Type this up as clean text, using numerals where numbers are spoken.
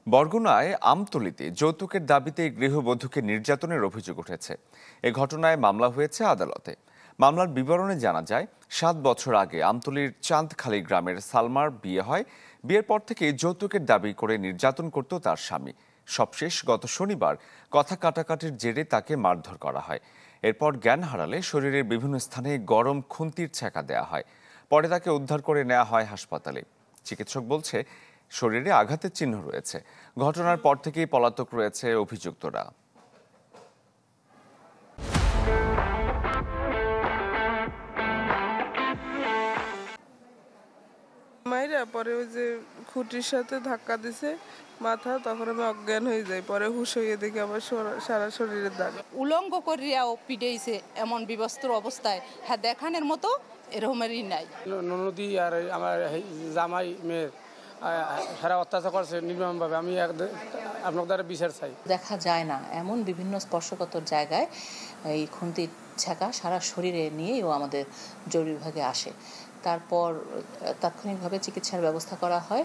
বরগুনায় আমতলীতে যৌতুকের দাবিতে গৃহবধূকে নির্যাতনের অভিযোগ উঠেছে। এ ঘটনায় মামলা হয়েছে আদালতে। মামলার বিবরণে জানা যায়, 7 বছর আগে আমতলীর চাঁদখালী গ্রামের সালমার বিয়ে হয়। বিয়ের পর থেকে যৌতুকের দাবি করে নির্যাতন করত তার স্বামী। সবশেষ গত শনিবার কথা কাটাকাটির জেরে তাকে মারধর করা হয়। এরপর জ্ঞান হারালে শরীরের বিভিন্ন স্থানে গরম খুন্তির ছ্যাঁকা দেওয়া হয়। পরে তাকে উদ্ধার করে নেওয়া হয় হাসপাতালে। চিকিৎসক বলছে, শরীরে আঘাতের চিহ্ন রয়েছে। ঘটনার পর থেকেই পলাতক রয়েছে অভিযুক্তরা। মাইরা পরে ওই যে খুঁটির সাথে ধাক্কা দিছে মাথা, তখন আমি অজ্ঞান হয়ে যাই। পরে হুঁশ হয়ে দেখি আমার সারা শরীরের দাগ। উলঙ্গ করিয়াও পিডেইছে, এমন বিবস্ত্র অবস্থায় হ্যাঁ দেখানোর মতো এরকমেরই নাই। নদী আর আমার জামাই মেয়ের সারা অত্যাচার করছে নির্মমভাবে। আমি আপনার দ্বারা বিচার চাই। দেখা যায় না এমন বিভিন্ন স্পর্শকাতর জায়গায় এই খুন্তির ছ্যাঁকা সারা শরীরে নিয়েই ও আমাদের জরুরি বিভাগে আসে। তারপর তাৎক্ষণিকভাবে চিকিৎসার ব্যবস্থা করা হয়।